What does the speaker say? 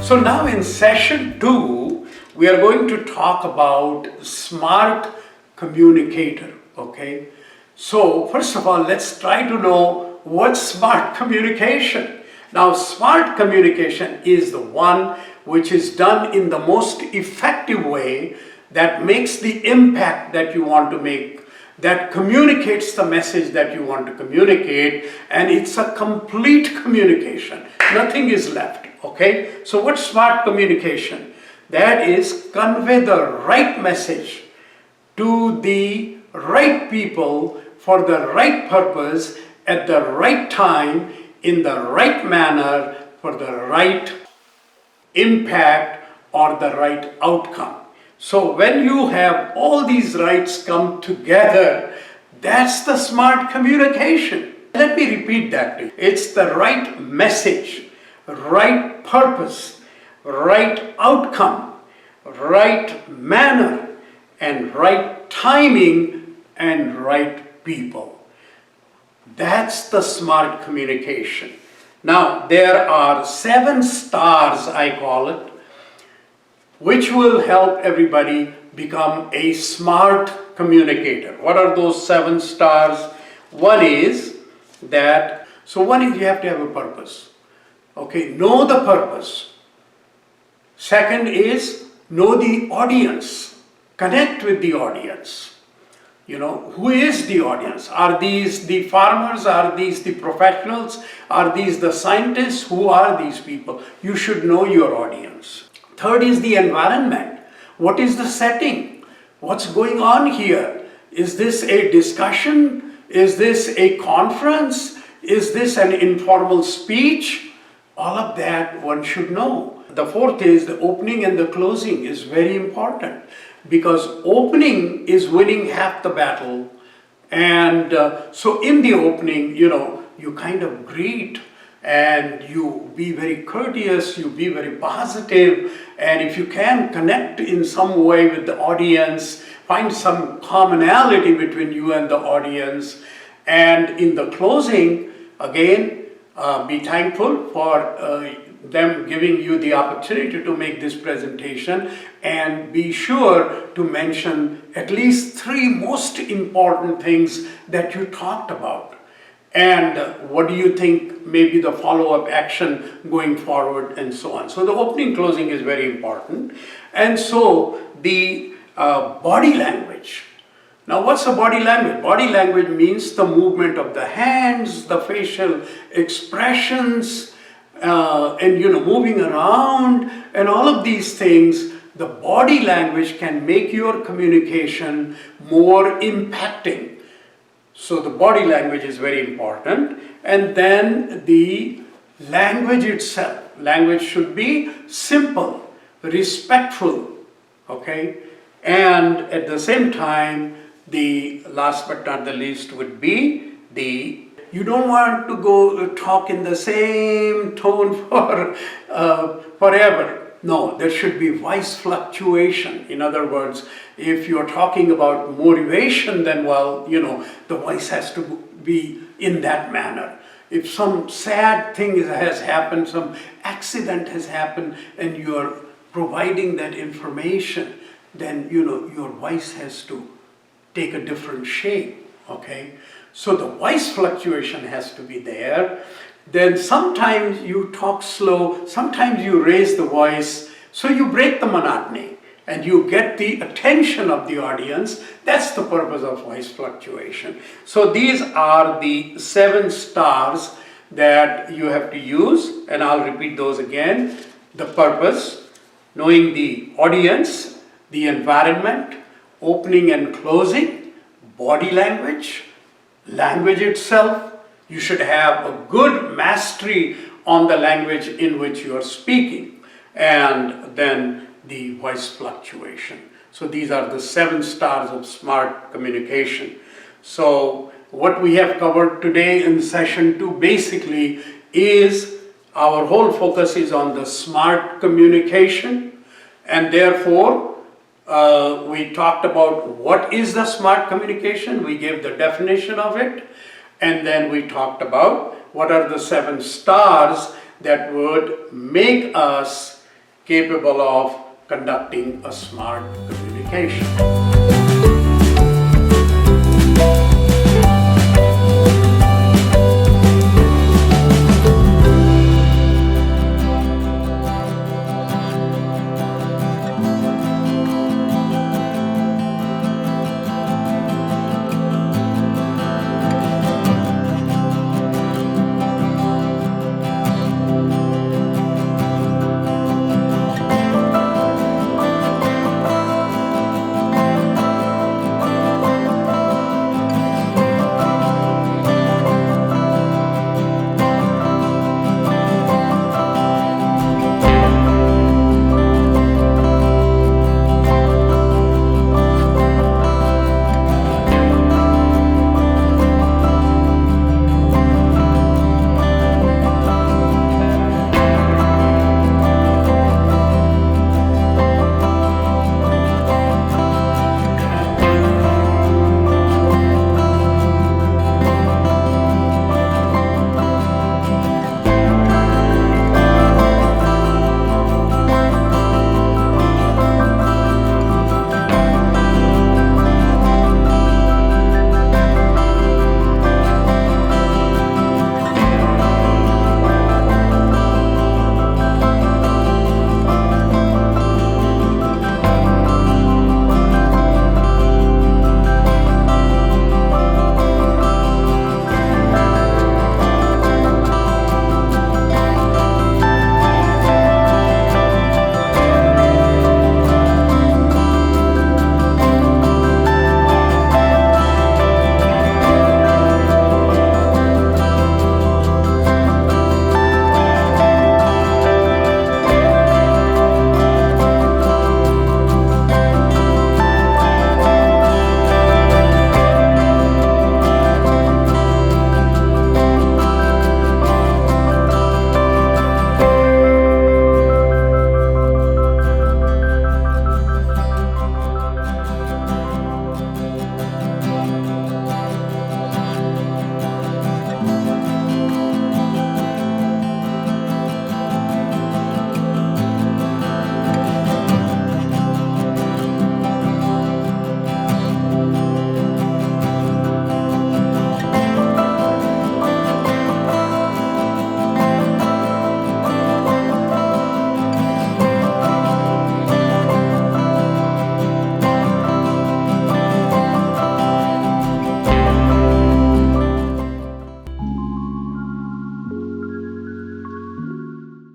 So now in session 2, we are going to talk about smart communicator, okay? So first of all, let's try to know what's smart communication. Now, smart communication is the one which is done in the most effective way that makes the impact that you want to make, that communicates the message that you want to communicate, and it's a complete communication. Nothing is left, okay? So what's smart communication? That is convey the right message to the right people for the right purpose at the right time in the right manner for the right impact or the right outcome. So when you have all these rights come together, that's the smart communication. Let me repeat that to you. It's the right message, right purpose, right outcome, right manner, and right timing, and right people. That's the smart communication. Now, there are 7 stars, I call it, which will help everybody become a smart communicator. What are those 7 stars? One is you have to have a purpose. Okay, know the purpose. Second is know the audience. Connect with the audience. You know, who is the audience? Are these the farmers? Are these the professionals? Are these the scientists? Who are these people? You should know your audience. Third is the environment. What is the setting? What's going on here? Is this a discussion? Is this a conference? Is this an informal speech? All of that one should know. The fourth is the opening and the closing is very important, because opening is winning half the battle. And so in the opening, you kind of greet and you be very courteous, you be very positive, and if you can connect in some way with the audience, find some commonality between you and the audience. And in the closing, again, be thankful for them giving you the opportunity to make this presentation, and be sure to mention at least 3 most important things that you talked about. And what do you think may be the follow-up action going forward, and so on. So the opening closing is very important. And so the body language. Now, what's the body language? Body language means the movement of the hands, the facial expressions, and moving around, and all of these things. The body language can make your communication more impacting. So the body language is very important. And then the language itself. Language should be simple, respectful, okay? And at the same time, the last but not the least would be you don't want to go talk in the same tone for forever. No, there should be voice fluctuation. In other words, if you're talking about motivation, then the voice has to be in that manner. If some sad thing has happened, some accident has happened, and you're providing that information, then your voice has to take a different shape, okay? So the voice fluctuation has to be there. Then sometimes you talk slow, sometimes you raise the voice, so you break the monotony and you get the attention of the audience. That's the purpose of voice fluctuation. So these are the 7 stars that you have to use, and I'll repeat those again. The purpose, knowing the audience, the environment, opening and closing, body language, language itself. You should have a good mastery on the language in which you are speaking, and then the voice fluctuation. So these are the 7 stars of smart communication. So what we have covered today in session 2 basically is our whole focus is on the smart communication, and therefore we talked about what is the smart communication. We gave the definition of it. And then we talked about what are the 7 stars that would make us capable of conducting a smart communication.